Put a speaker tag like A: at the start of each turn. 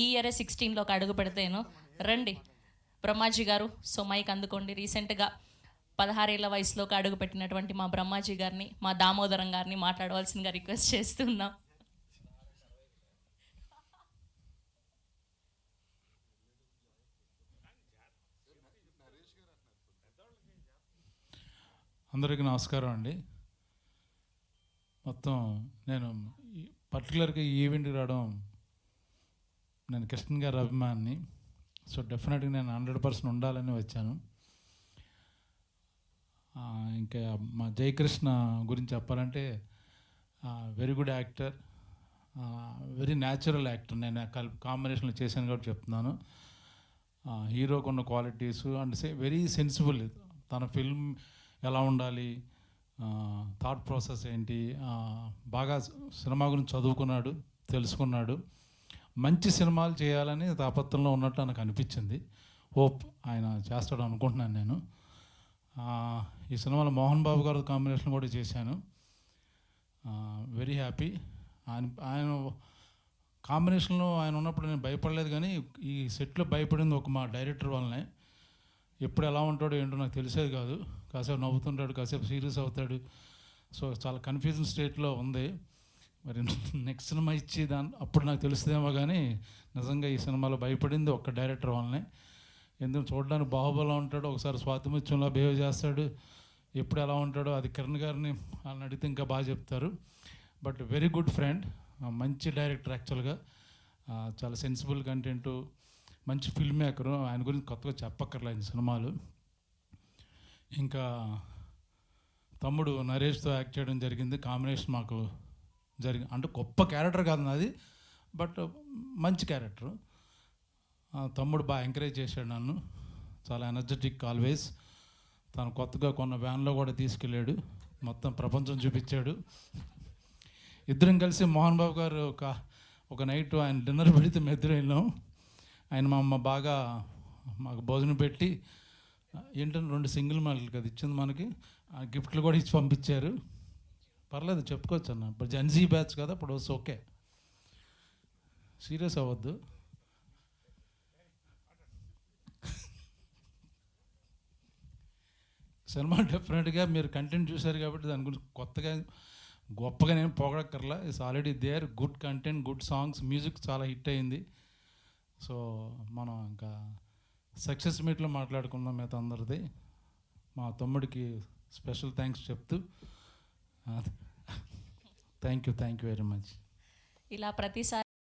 A: ఈ ఇయర్ 16లోకి అడుగు పెడితేను రండి బ్రహ్మాజీ గారు. సో మైక్ అందుకోండి. రీసెంట్గా 16 ఏళ్ల వయసులోకి అడుగు పెట్టినటువంటి మా బ్రహ్మాజీ గారిని, మా దామోదరం గారిని మాట్లాడవలసిందిగా రిక్వెస్ట్ చేస్తున్నాం.
B: అందరికీ నమస్కారం అండి. మొత్తం నేను పర్టికులర్గా ఈ ఈవెంట్కి రావడం, నేను కృష్ణ గారి అభిమాని. సో డెఫినెట్గా నేను 100% ఉండాలని వచ్చాను. ఇంకా మా జయకృష్ణ గురించి చెప్పాలంటే very good actor, very natural actor. నేను కాంబినేషన్లో చేశాను కాబట్టి చెప్తున్నాను. హీరోకు ఉన్న క్వాలిటీస్ అండ్ వెరీ సెన్సిబుల్. తన ఫిల్మ్ ఎలా ఉండాలి, థాట్ ప్రాసెస్ ఏంటి, బాగా సినిమా గురించి చదువుకున్నాడు, తెలుసుకున్నాడు. మంచి సినిమాలు చేయాలని తాపత్రంలో ఉన్నట్టు నాకు అనిపించింది. హోప్ ఆయన చేస్తాడు అనుకుంటున్నాను నేను. ఈ సినిమాలో మోహన్ బాబు గారు కాంబినేషన్ కూడా చేశాను. Very happy. ఆయన కాంబినేషన్లో ఆయన ఉన్నప్పుడు నేను భయపడలేదు, కానీ ఈ సెట్లో భయపడింది ఒక మా డైరెక్టర్ వల్లనే. ఎప్పుడు ఎలా ఉంటాడో ఏంటో నాకు తెలిసేది కాదు. కాసేపు నవ్వుతుంటాడు, కాసేపు సీరియస్ అవుతాడు. సో చాలా కన్ఫ్యూజన్ స్టేట్లో ఉంది. మరి నెక్స్ట్ సినిమా ఇచ్చి అప్పుడు నాకు తెలుస్తుందేమో, కానీ నిజంగా ఈ సినిమాలో భయపడింది ఒక్క డైరెక్టర్ వల్లనే. ఎందుకు చూడడానికి బాహుబలిలో ఉంటాడు, ఒకసారి స్వాతిముత్యంలో బిహేవ్ చేస్తాడు. ఎప్పుడు ఎలా ఉంటాడో అది కిరణ్ గారిని వాళ్ళని అడిగితే ఇంకా బాగా చెప్తారు. బట్ వెరీ గుడ్ ఫ్రెండ్, మంచి డైరెక్టర్. యాక్చువల్గా చాలా సెన్సిబుల్ కంటెంటు, మంచి ఫిల్మ్ మేకరు. ఆయన గురించి కొత్తగా చెప్పక్కర్లేదు సినిమాలు. ఇంకా తమ్ముడు నరేష్తో యాక్ట్ చేయడం జరిగింది. కాంబినేషన్ మాకు అంటే గొప్ప క్యారెక్టర్ కాదు నాది, బట్ మంచి క్యారెక్టరు. తమ్ముడు బాగా ఎంకరేజ్ చేశాడు నన్ను, చాలా ఎనర్జెటిక్ ఆల్వేస్. తను కొత్తగా కొన్న వ్యాన్లో కూడా తీసుకెళ్ళాడు, మొత్తం ప్రపంచం చూపించాడు. ఇద్దరం కలిసి మోహన్ బాబు గారు ఒక నైట్ ఆయన డిన్నర్ పెడితే మేము ఇద్దరం వెళ్ళాం. ఆయన మా అమ్మ బాగా మాకు భోజనం పెట్టి, ఏంటంటే 2 సింగిల్ మాటలు కదా ఇచ్చింది మనకి, గిఫ్ట్లు కూడా ఇచ్చి పంపించారు. పర్లేదు చెప్పుకోవచ్చు అన్న, ఇప్పుడు జెన్జీ బ్యాచ్ కదా, ఇప్పుడు ఓకే, సీరియస్ అవ్వద్దు. సినిమా డెఫినెట్గా మీరు కంటెంట్ చూశారు కాబట్టి దాని గురించి కొత్తగా గొప్పగా నేను పొగడక్కర్లా. It's already there. Good content, good songs, music చాలా హిట్ అయింది. సో మనం ఇంకా సక్సెస్ మీట్లో మాట్లాడుకుందాం మిగతా అందరిది. మా తమ్ముడికి స్పెషల్ థ్యాంక్స్ చెప్తూ థ్యాంక్ యూ వెరీ మచ్.
A: ఇలా ప్రతిసారి